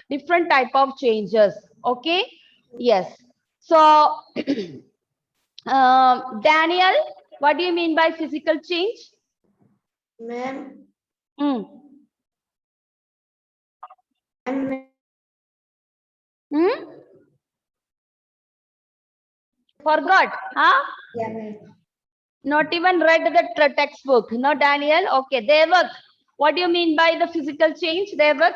different type of changes. Okay. Yes. So, Daniel, what do you mean by physical change? Ma'am. Hmm. Hmm? Forgot? Huh? Yeah, ma'am. Not even read the textbook. No, Daniel. Okay. Devak, what do you mean by the physical change, Devak?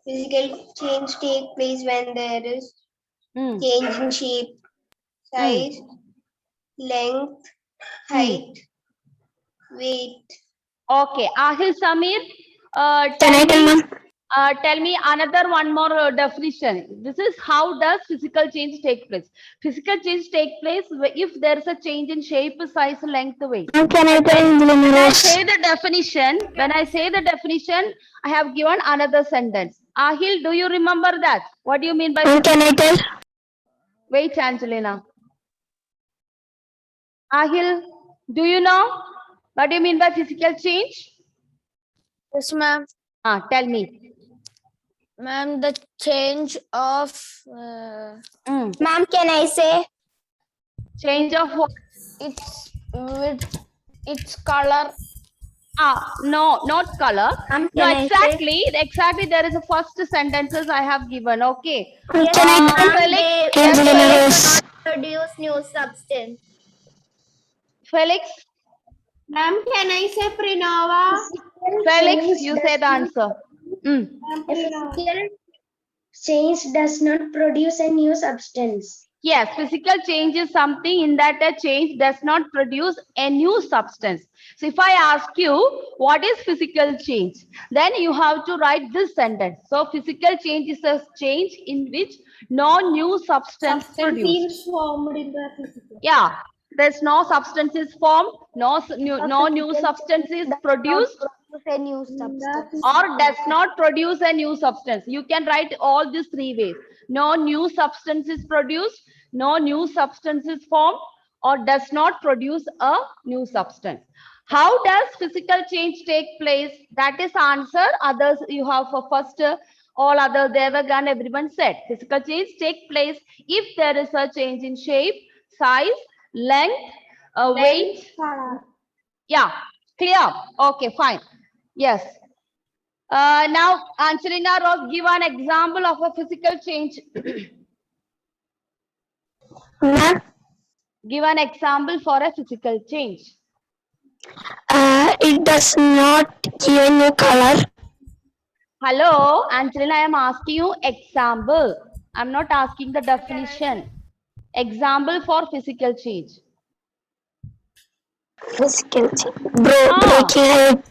Physical change take place when there is Hmm. change in shape, size, length, height, weight. Okay. Ahil Samir, tell me another one more definition. This is how does physical change take place? Physical change take place if there is a change in shape, size, length, weight. Can I When I say the definition, I have given another sentence. Ahil, do you remember that? What do you mean by? Can I tell? Wait, Angelina. Ahil, do you know what do you mean by physical change? Yes, ma'am. Tell me. Ma'am, the change of. Mm. Ma'am, can I say? Change of what? It's with its color. No, not color. Ma'am, No, can I say? exactly. There is a first sentences I have given. Okay. Yes, Felix, Can Felix, produce new substance. Felix, Ma'am, can I say Pranava? Felix, you say the answer. Mm. Physical change does not produce a new substance. Yes, physical change is something in that a change does not produce a new substance. So if I ask you what is physical change, then you have to write this sentence. So physical change is a change in which no new substance produced. Formed in the physical. Yeah, there's no substance is formed, no new substance is produced, A new substance. or does not produce a new substance. You can write all these three ways. No new substance is produced, no new substance is formed, or does not produce a new substance. How does physical change take place? That is answer. Others you have for first, all other Devagan, everyone said. Physical change take place if there is a change in shape, size, length, weight. Yeah, clear. Okay, fine. Yes. Now, Angelina Rose, give an example of a physical change. Ma'am, Give an example for a physical change. it does not give a new color. Hello, Angelina, I am asking you example. I'm not asking the definition. Example for physical change. Physical change. Breaking a.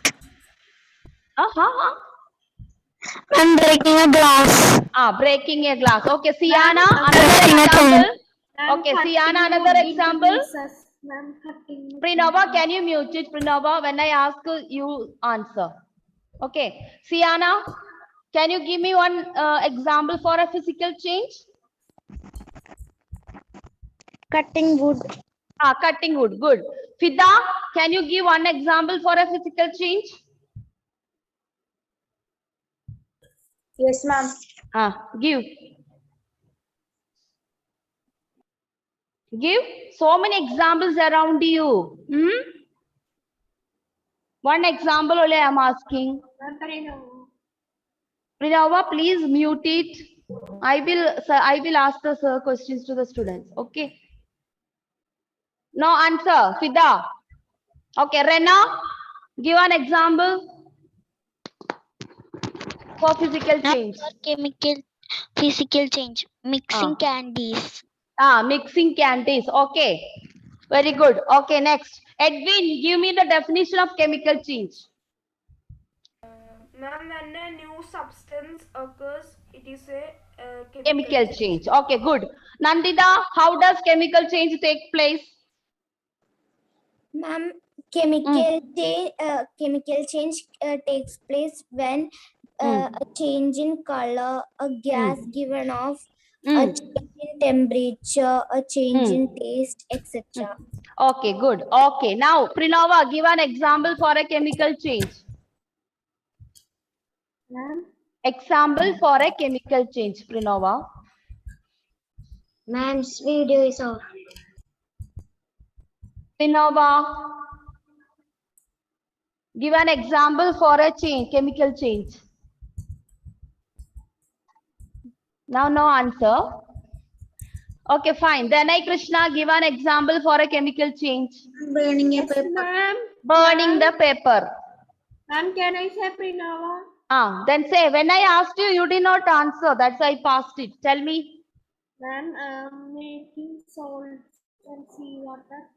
I'm breaking a glass. Breaking a glass. Okay, Siana, another example. Okay, Siana, another example. Pranava, can you mute it? Pranava, when I ask you answer. Okay, Siana, can you give me one example for a physical change? Cutting wood. Cutting wood. Good. Fida, can you give one example for a physical change? Yes, ma'am. Give. Give so many examples around you. One example only I am asking. Pranava, please mute it. I will ask the questions to the students. Okay. No answer. Fida. Okay, Rena, give an example for physical change. Physical change. Mixing candies. Mixing candies. Okay. Very good. Okay, next. Edwin, give me the definition of chemical change. Ma'am, when a new substance occurs, it is a Chemical change. Okay, good. Nandita, how does chemical change take place? Ma'am, chemical change takes place when a change in color, a gas given off, a change in temperature, a change in taste, etc. Okay, good. Okay, now Pranava, give an example for a chemical change. Ma'am, Example for a chemical change, Pranava. Ma'am's video is off. Pranava. Give an example for a change, chemical change. Now, no answer. Okay, fine. Then Krishna, give an example for a chemical change. Burning a paper. Ma'am, Burning the paper. ma'am, can I say Pranava? Then say, when I asked you, you did not answer. That's why I passed it. Tell me. Ma'am, making salt and seawater.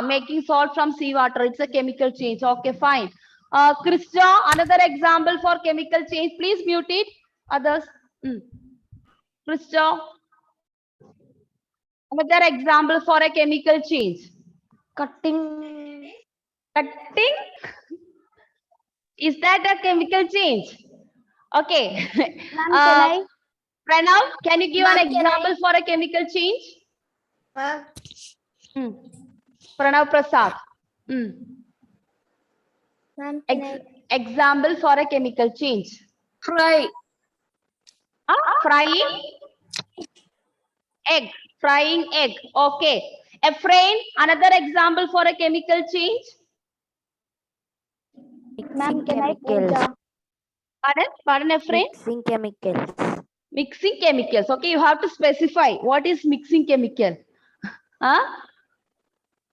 Making salt from seawater. It's a chemical change. Okay, fine. Krishna, another example for chemical change. Please mute it. Others. Krishna. Another example for a chemical change. Cutting. Cutting? Is that a chemical change? Okay. Ma'am, Pranav, can you give an Ma'am, can example for a chemical change? Ma'am, Pranav Prasad. ma'am, can I? Example for a chemical change. Fry. Frying egg. Frying egg. Okay. Efrain, another example for a chemical change. Ma'am, can I chemicals. Pardon, Efrain? Mixing chemicals. Mixing chemicals. Okay, you have to specify what is mixing chemical.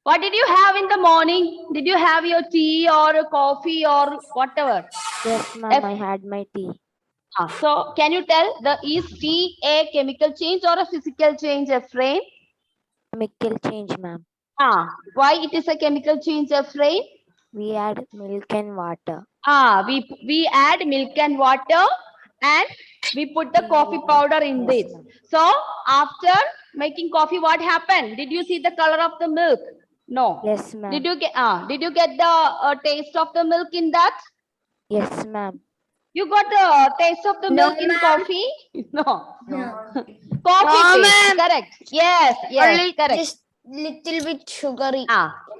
What did you have in the morning? Did you have your tea or coffee or whatever? Yes, ma'am, I had my tea. So can you tell is tea a chemical change or a physical change, Efrain? Chemical change, ma'am. Why it is a chemical change, Efrain? We add milk and water. We add milk and water and we put the coffee powder in Yes, this. ma'am. So after making coffee, what happened? Did you see the color of the milk? No. Yes, ma'am. Did you get the taste of the milk in that? Yes, ma'am. You got the taste of the milk in coffee? No. Coffee No, taste. Correct. Yes, Only correct. just little bit sugary.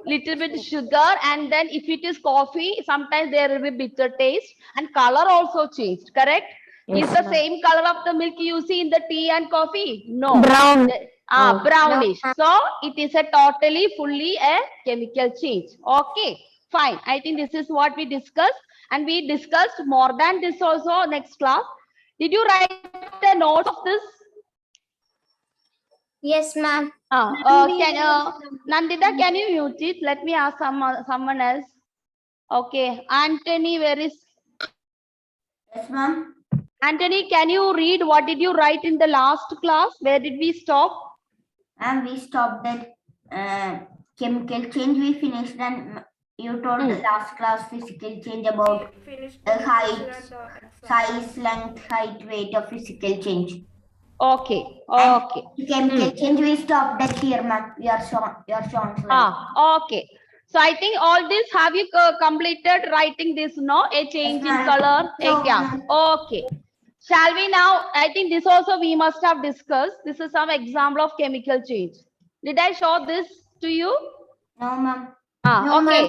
Little bit sugar, and then if it is coffee, sometimes there will be bitter taste and color also changed. Correct? Yes, Is the ma'am. same color of the milk you see in the tea and coffee? No. Brown. No. Brownish. So it is a totally fully a chemical change. Okay, fine. I think this is what we discussed, and we discussed more than this also next class. Did you write a note of this? Yes, ma'am. Nandita, can you mute it? Let me ask someone else. Okay, Anthony, where is? Yes, ma'am. Anthony, can you read what did you write in the last class? Where did we stop? And we stopped at chemical change. We finished, and you told the last class physical change about Finished the the height, lecture and the exam. size, length, height, weight of physical change. Okay, okay. Chemical change we stopped at here, ma'am. Your shown slide. Okay. So I think all this have you completed writing this, no? A change in ma'am. color. No, Yeah. Okay. Shall we now? I think this also we must have discussed. This is some example of chemical change. Did I show this to you? No, ma'am. Okay.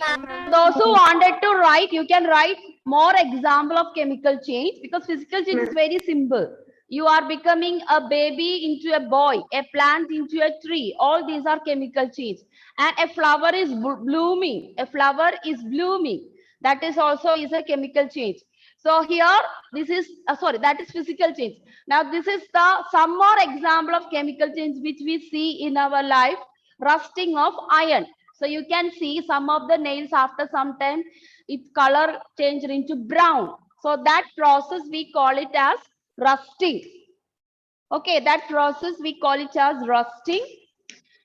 Those who wanted to write, you can write more example of chemical change because physical change is very simple. You are becoming a baby into a boy, a plant into a tree. All these are chemical change. And a flower is blooming. A flower is blooming. That is also is a chemical change. So here, this is, that is physical change. Now this is some more example of chemical change which we see in our life. Rusting of iron. So you can see some of the nails after some time, its color changed into brown. So that process we call it as rusting. Okay, that process we call it as rusting.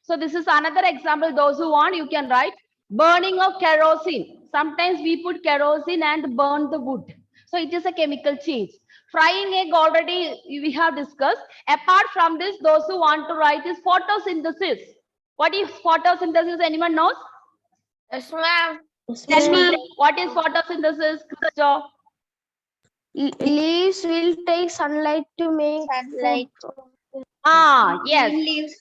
So this is another example. Those who want, you can write burning of kerosene. Sometimes we put kerosene and burn the wood. So it is a chemical change. Frying egg already we have discussed. Apart from this, those who want to write is photosynthesis. What is photosynthesis? Anyone knows? Yes, ma'am. Tell me, what is photosynthesis, Christo? Leaves will take sunlight to make sunlight. Yes.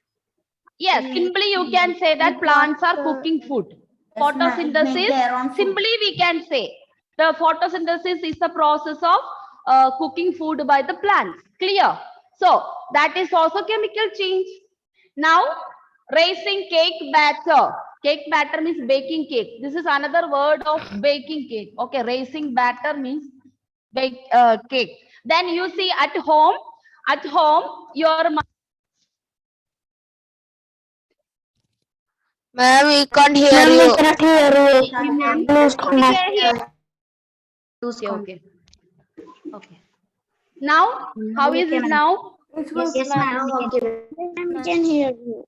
Yes, simply you can say that plants are cooking food. Yes, ma'am. It make their own Photosynthesis, food. simply we can say the photosynthesis is the process of cooking food by the plants. Clear? So that is also chemical change. Now, raising cake batter. Cake batter means baking cake. This is another word of baking cake. Okay, raising batter means bake cake. Then you see at home, your Ma'am, we can't hear you. okay. Okay. Now, how is it now? Yes, ma'am. We can hear you.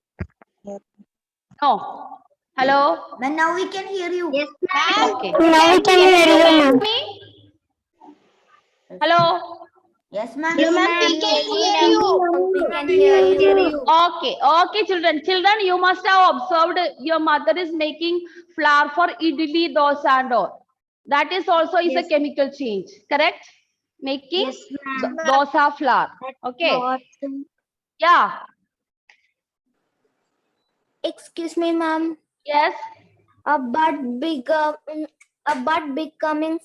No. Hello? But now we can hear you. Yes, Okay. Now we can hear you, ma'am. Me? Hello? Yes, ma'am. We can hear you. Okay. Okay, children. Children, you must have observed your mother is making flour for idli, dosa and all. That is also is a chemical change. Correct? Making dosa flour. Okay. Yeah. Excuse me, ma'am. Yes. A bud becoming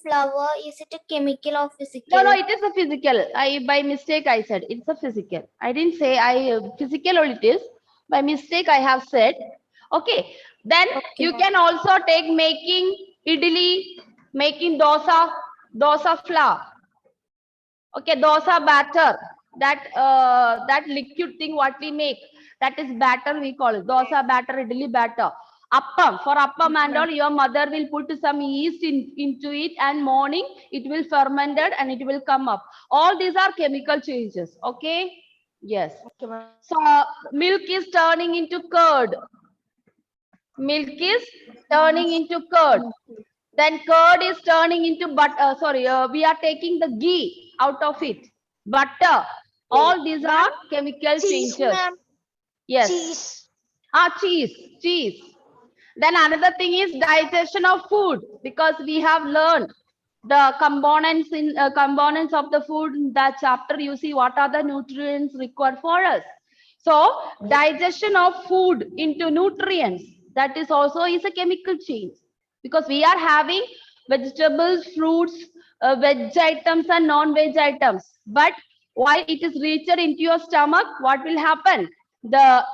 flower, is it a chemical or physical? No, it is a physical. By mistake I said it's a physical. I didn't say physical only it is. By mistake I have said. Okay. Then you can also take making idli, making dosa flour. Okay, dosa batter. That liquid thing what we make, that is batter we call it. Dosa batter, idli batter. Appam, for appam and all, your mother will put some yeast into it, and morning it will fermented and it will come up. All these are chemical changes. Okay. Yes. So milk is turning into curd. Milk is turning into curd. Then curd is turning into butter. We are taking the ghee out of it. Butter. All these are chemical changes. Yes. Cheese. Then another thing is digestion of food, because we have learned the components of the food in that chapter. You see what are the nutrients required for us. So digestion of food into nutrients, that is also is a chemical change, because we are having vegetables, fruits, veg items and non-veg items. But while it is reached into your stomach, what will happen?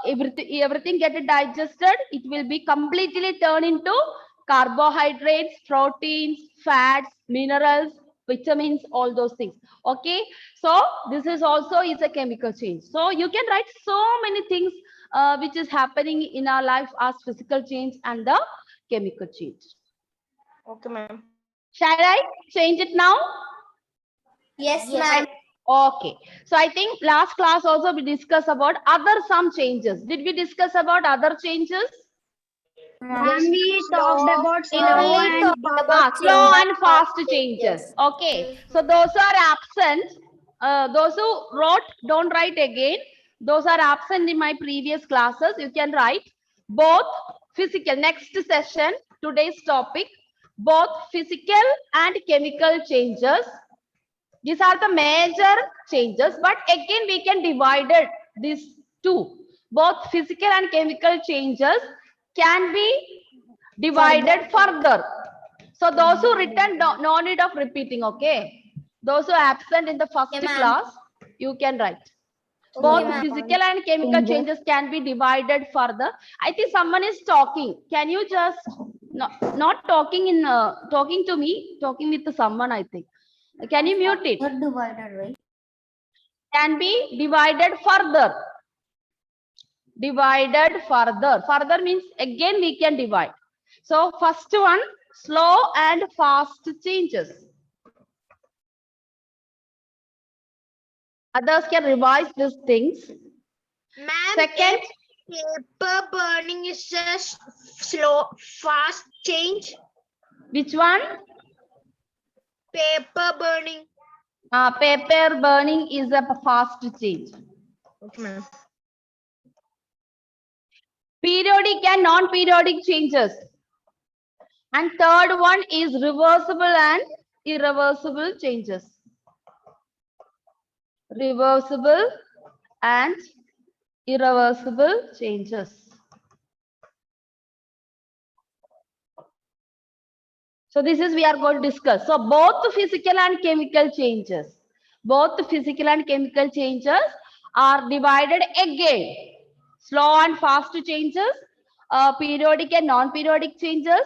Everything get digested. It will be completely turned into carbohydrates, proteins, fats, minerals, vitamins, all those things. Okay, so this is also is a chemical change. So you can write so many things which is happening in our life as physical change and the chemical change. Okay, ma'am. Shall I change it now? Yes, ma'am. Okay. So I think last class also we discussed about some changes. Did we discuss about other changes? We talked about slow and fast changes. Okay. So those are absent. Those who wrote, don't write again. Those are absent in my previous classes. You can write both physical. Next session, today's topic, both physical and chemical changes. These are the major changes, but again we can divide these two. Both physical and chemical changes can be divided further. So those who written, no need of repeating, okay? Those who are absent in the first class, you can write. Both physical and chemical changes can be divided further. I think someone is talking. Can you just, not talking talking to me, talking with someone, I think. Can you mute it? Not divided, right? Can be divided further. Divided further. Further means again we can divide. So first one, slow and fast changes. Others can revise these things. Second, Paper burning is a slow, fast change. which one? Paper burning. Paper burning is a fast change. Okay, ma'am. Periodic and non-periodic changes. And third one is reversible and irreversible changes. Reversible and irreversible changes. So this is we are going to discuss. So both physical and chemical changes. both physical and chemical changes are divided again. Slow and fast changes, periodic and non-periodic changes,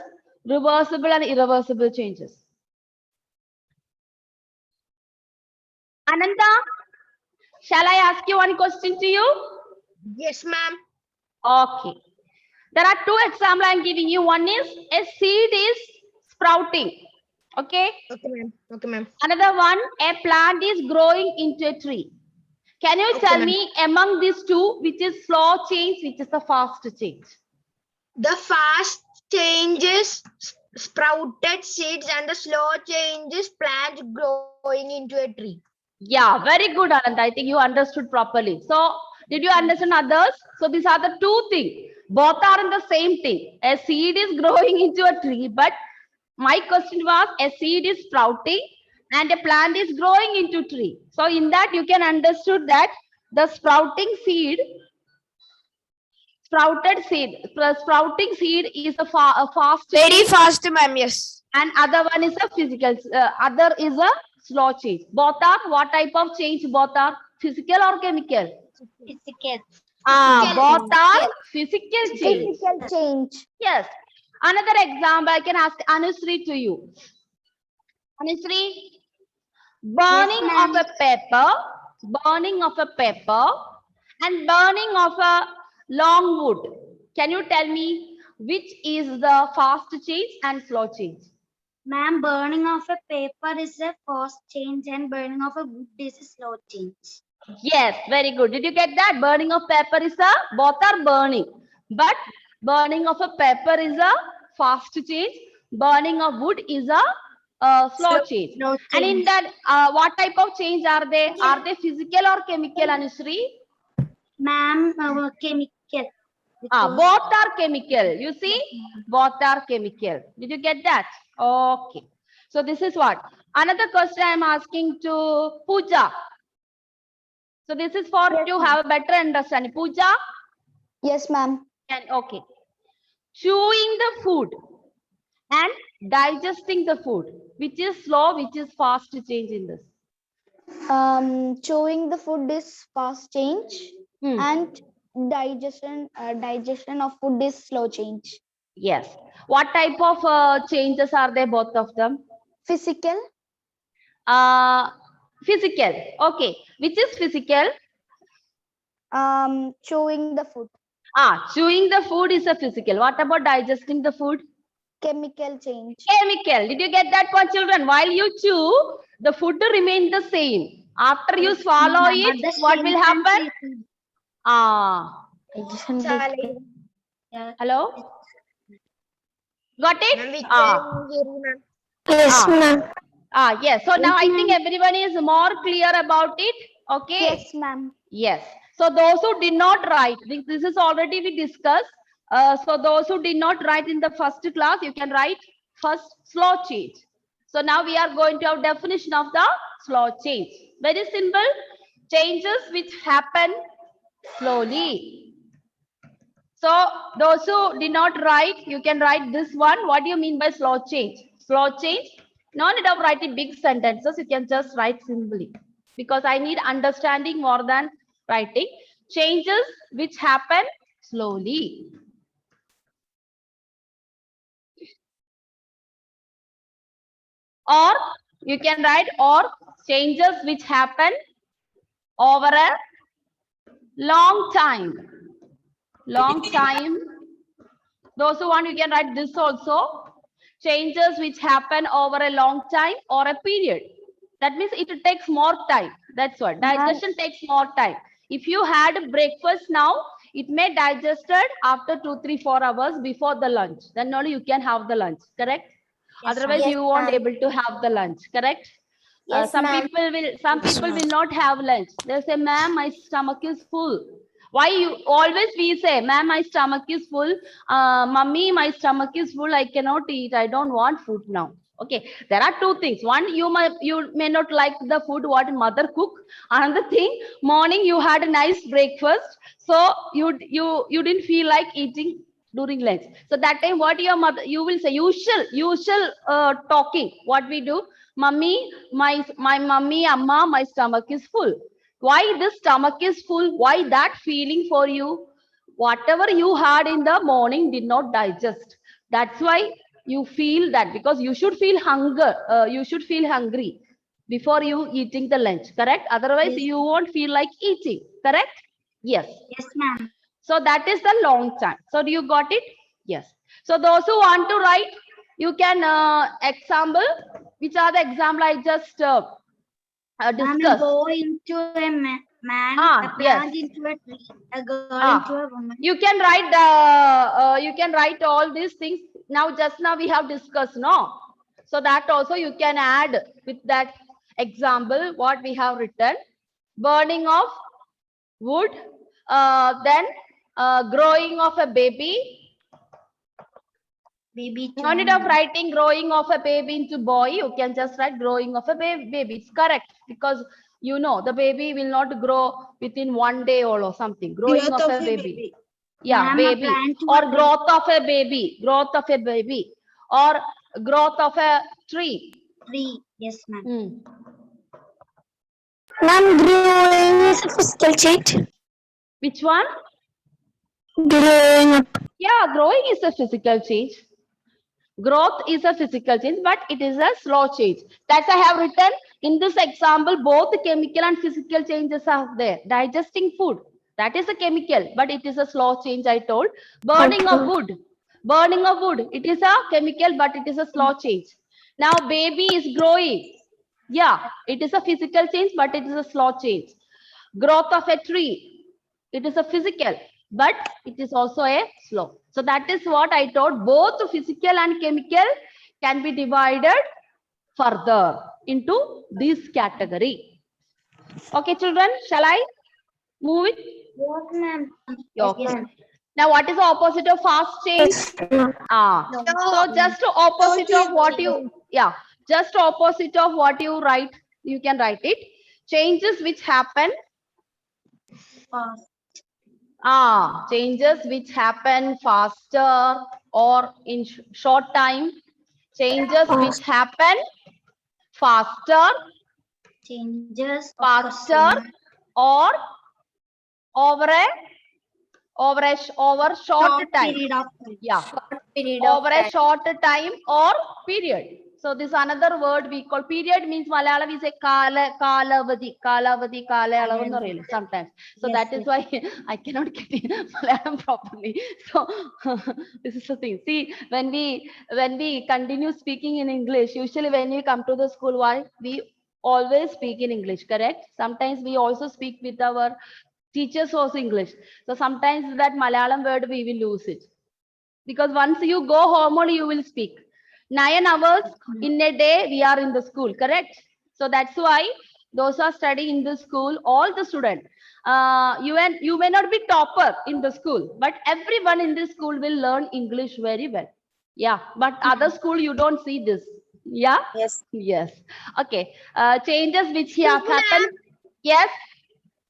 reversible and irreversible changes. Ananda, shall I ask you one question to you? Yes, ma'am. Okay. There are two examples I'm giving you. One is a seed is sprouting. Okay. Okay, ma'am. Okay, ma'am. Another one, a plant is growing into a tree. Can you Okay, tell ma'am. me among these two, which is slow change, which is the fast change? The fast changes sprouted seeds and the slow changes plants growing into a tree. Yeah, very good, Ananda. I think you understood properly. So, did you understand others? So, these are the two things. Both are in the same thing. A seed is growing into a tree, but my question was a seed is sprouting and a plant is growing into tree. So, in that you can understood that the sprouting seed, sprouting seed is a fast Very change, fast, ma'am. Yes. and other one is a physical, other is a slow change. Both are what type of change? Both are physical or chemical? Physical. Both are physical change. Physical change. Yes. Another example, I can ask Anusri to you. Anusri, burning of a paper, and burning of a long wood. Can you tell me which is the fast change and slow change? Ma'am, burning of a paper is a fast change and burning of a wood is a slow change. Yes, very good. Did you get that? Burning of paper is both are burning, but burning of a paper is a fast change. Burning of wood is a slow change. And in that, what type of change are they? Are they physical or chemical, Anusri? Ma'am, chemical. Both are chemical. You see, both are chemical. Did you get that? Okay. So this is what. Another question I am asking to Pooja. So this is for to have a better understanding. Pooja, Yes, ma'am. and okay. Chewing the food and digesting the food, which is slow, which is fast change in this. Chewing the food is fast change, Hmm. and digestion of food is slow change. Yes. What type of changes are they, both of them? Physical. Physical. Okay. Which is physical? Chewing the food. Chewing the food is a physical. What about digesting the food? Chemical change. Chemical. Did you get that one, children? While you chew, the food remains the same. After you swallow it, what will happen? Hello? Got it? Yes, ma'am. Yes. So now I think everyone is more clear about it. Okay. Yes, ma'am. Yes. So those who did not write, this is already we discussed. So those who did not write in the first class, you can write first slow change. So now we are going to have definition of the slow change. Very simple. Changes which happen slowly. So those who did not write, you can write this one. What do you mean by slow change? Slow change. No need of writing big sentences. You can just write simply, because I need understanding more than writing. Changes which happen slowly. Or you can write or changes which happen over a long time. Long time. Those who want, you can write this also. Changes which happen over a long time or a period. That means it takes more time. That's what. Digestion takes more time. If you had breakfast now, it may digested after 2, 3, 4 hours before the lunch. Then only you can have the lunch. Correct? Otherwise, you won't able to have the lunch. Correct? Yes, some ma'am. people will not have lunch. They say, ma'am, my stomach is full. Why you always we say, ma'am, my stomach is full. Mummy, my stomach is full. I cannot eat. I don't want food now. Okay, there are two things. One, you may not like the food what mother cook. Another thing, morning you had a nice breakfast, so you didn't feel like eating during lunch. So that time what your mother, you will say usual talking. What we do, mummy, my mummy, amma, my stomach is full. Why this stomach is full? Why that feeling for you? Whatever you had in the morning did not digest. That's why you feel that, because you should feel hunger. You should feel hungry before you eating the lunch. Correct? Otherwise, Yes. you won't feel like eating. Correct? Yes. Yes, ma'am. So that is the long time. So do you got it? Yes. So those who want to write, you can example. Which are the example I just Ma'am, a discussed? boy into a man, Ah, a plant yes. into a tree, a girl Ah. into a woman. You can write you can write all these things. Now just now we have discussed, no? So that also you can add with that example what we have written. Burning of wood, then growing of a baby. Baby No need of writing growing of a baby into boy. You can just write growing of a baby. It's correct, because you know the baby will not grow within 1 day or something. Growing of a baby. Yeah, Ma'am, a baby. plant to Or a growth of a baby. Growth of a baby. Or growth of a tree. tree. Yes, ma'am. Ma'am, growing is a physical change. Which one? Growing up. Yeah, growing is a physical change. Growth is a physical change, but it is a slow change. That's I have written in this example, both chemical and physical changes are there. Digesting food, that is a chemical, but it is a slow change, I told. Burning of wood. Burning of wood, it is a chemical, but it is a slow change. Now baby is growing. Yeah, it is a physical change, but it is a slow change. Growth of a tree, it is a physical, but it is also a slow. So that is what I told. Both physical and chemical can be divided further into this category. Okay, children, shall I move it? Yes, ma'am. Okay. Now, what is the opposite of fast change? So just opposite of what you, just opposite of what you write, you can write it. Changes which happen. Fast. Changes which happen faster or in short time. Changes which happen faster, Changes faster, or over short time. period of time. Yeah, Period over a short time or period. So this another word we call period, means Malayalam we say kalavadi kalayalavu ennu parayilla sometimes. So Yes, that is why I cannot get Malayalam properly. So this is the thing. See, when we continue speaking in English, usually when we come to the school, why we always speak in English, correct? Sometimes we also speak with our teachers also English. So sometimes that Malayalam word we will lose it. Because once you go home only you will speak. 9 hours in a day we are in the school, correct? So that's why those who are studying in the school, all the students, you may not be topper in the school, but everyone in this school will learn English very well. Yeah, but other school you don't see this. Yeah. Yes. Okay. Changes which have happened. Yes.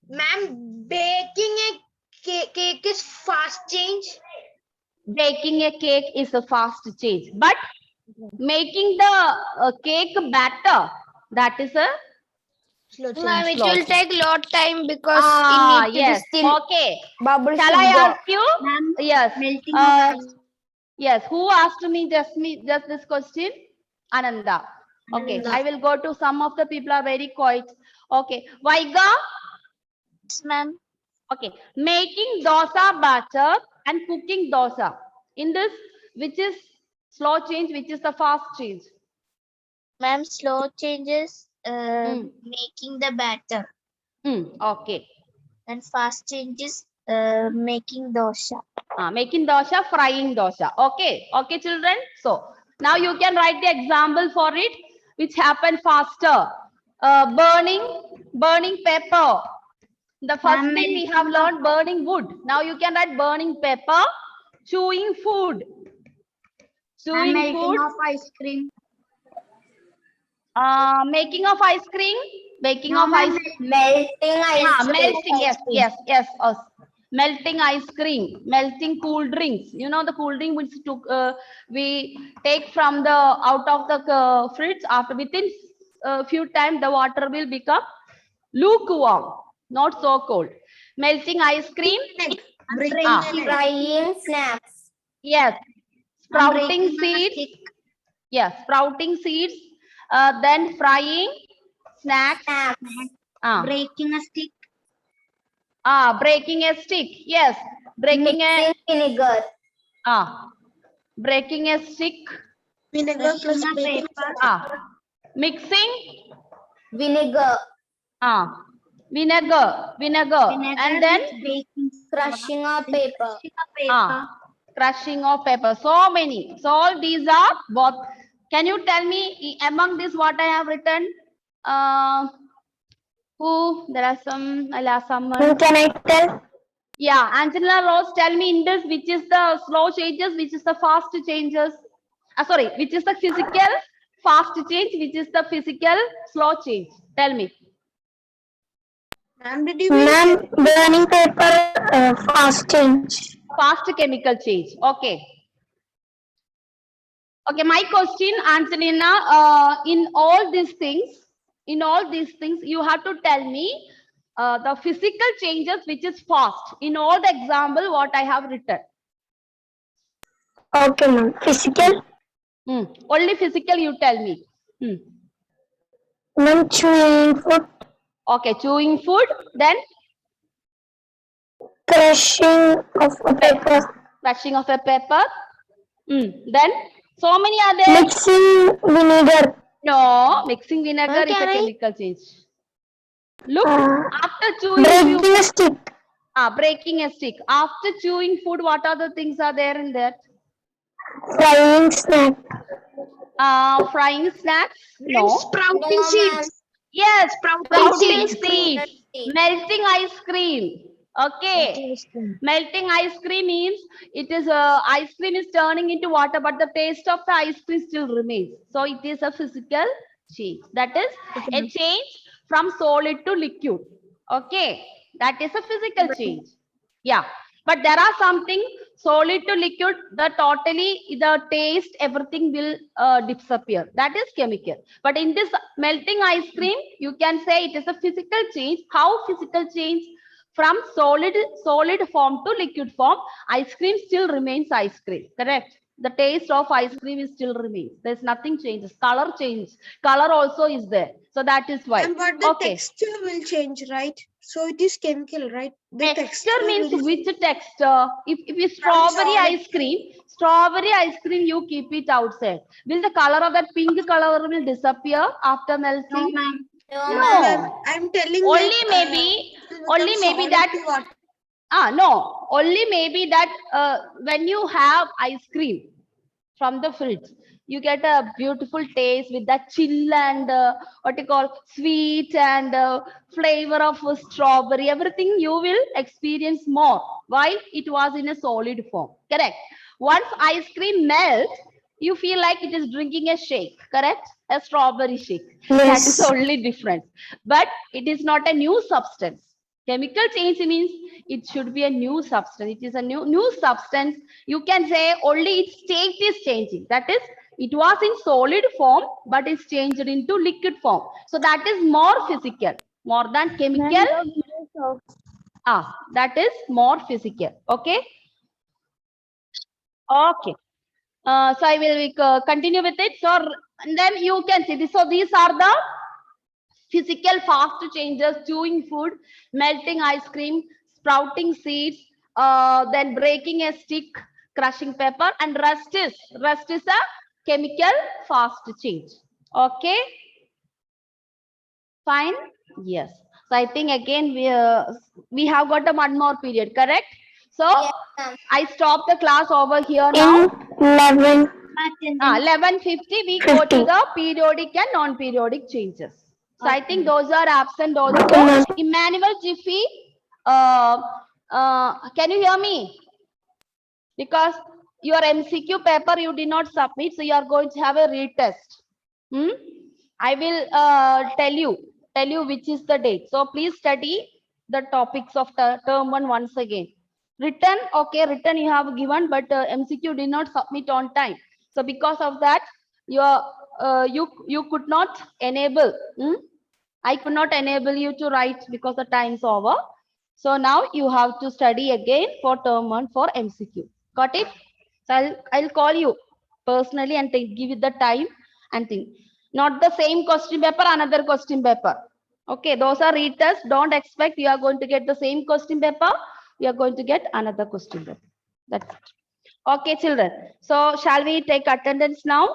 Ma'am, baking a cake is fast change. Baking a cake is a fast change, but making the cake batter, that is a slow change. Ma'am, it slow will change. take lot time because Ah, it yes. is still Okay. bubbles. Shall I ask you? Ma'am, Yes. melting of ice. Yes. Who asked me just this question? Ananda. Okay. Ananda. I will go to some of the people are very quiet. Okay. Vaiga. Yes, ma'am. Okay. Making dosa batter and cooking dosa. In this, which is slow change, which is the fast change? Ma'am, slow changes making the batter, Okay. and fast changes making dosa. Making dosa, frying dosa. Okay. Okay, children. So now you can write the example for it, which happen faster. Burning pepper. The first Ma'am, thing we have learned, burning wood. Now you can write burning pepper, chewing food. Chewing melting food. of ice cream. Making of ice cream. Making No, of ma'am, ice Melting ice cream. melting. Yes. melting ice cream, melting cool drinks. You know the cool drink which we take from the out of the fridge. After within a few times, the water will become lukewarm, not so cold. Melting ice cream. Frying snacks. Yes. Sprouting breaking a seeds. stick. Yes, sprouting seeds. Then frying snacks. Breaking a stick. Breaking a stick. Yes, breaking Mixing vinegar. breaking a stick. Vinegar plus Brushing a baking paper. Mixing. Vinegar. Vinegar. Vinegar And then with baking Crushing a paper. paper. crushing of paper. So many. So all these are both. Can you tell me among this what I have written? Who? There are some. I'll ask someone. Can I tell? Yeah, Angela Rose, tell me in this which is the slow changes, which is the fast changes. Sorry, which is the physical fast change, which is the physical slow change. Tell me. Ma'am, did you Ma'am, burning paper fast change. Fast chemical change. Okay. Okay, my question, Angelina, in all these things, you have to tell me the physical changes which is fast. In all the example, what I have written. Okay, ma'am. Physical. Only physical, you tell me. Ma'am, chewing food. Okay, chewing food, then Crushing of a paper. crushing of a pepper. Then so many other. Mixing vinegar. No, mixing vinegar is a can I- chemical change. Look, Uh, after chewing Breaking a stick. breaking a stick. After chewing food, what other things are there in that? Frying snack. Frying snacks? No. Sprouting seeds. Yes, sprouting seeds. seeds. Melting ice cream. Okay. Melting ice cream means it is ice cream is turning into water, but the taste of the ice cream still remains. So it is a physical change. That is a change from solid to liquid. Okay. That is a physical change. Yeah. But there are something solid to liquid, the taste, everything will disappear. That is chemical. But in this melting ice cream, you can say it is a physical change. How physical change? From solid form to liquid form, ice cream still remains ice cream. Correct? The taste of ice cream is still remains. There's nothing changes. Color change. Color also is there. So that is why. but the Okay. texture will change, right? So it is chemical, right? The Texture means will which texture? If it's strawberry solid. ice cream, you keep it outside. Will the color of that pink color will disappear after melting? No, ma'am. No. I'm telling Only like, maybe, it will only become maybe solid that. to water. No. Only maybe that when you have ice cream from the fridge, you get a beautiful taste with that chill and what you call sweet and flavor of strawberry. Everything you will experience more while it was in a solid form. Correct. Once ice cream melts, you feel like it is drinking a shake. Correct. A strawberry shake. That is the only difference. But it is not a new substance. Chemical change means it should be a new substance. It is a new substance. You can say only its state is changing. That is, it was in solid form, but it's changed into liquid form. So that is more physical, more than chemical. That is more physical. Okay. Okay. So I will continue with it. So and then you can see this. So these are the physical fast changes: chewing food, melting ice cream, sprouting seeds, then breaking a stick, crushing pepper, and rust is a chemical fast change. Okay, fine. Yes. So I think again we have got a one more period, correct? So Yes, ma'am. I stop the class over here now. 11. 11:50 we go to the periodic and non-periodic changes. So I think those are absent also. Emmanuel Jiffy, can you hear me? Because your MCQ paper you did not submit, so you are going to have a retest. I will tell you which is the date. So please study the topics of term one once again. Written, okay, written you have given, but MCQ did not submit on time. So because of that, you could not enable. I could not enable you to write because the time's over. So now you have to study again for term 1 for MCQ. Got it? So I'll call you personally and give you the time and think. Not the same question paper, another question paper. Okay, those are retests. Don't expect you are going to get the same question paper. You are going to get another question paper. That's it. Okay, children. So shall we take attendance now?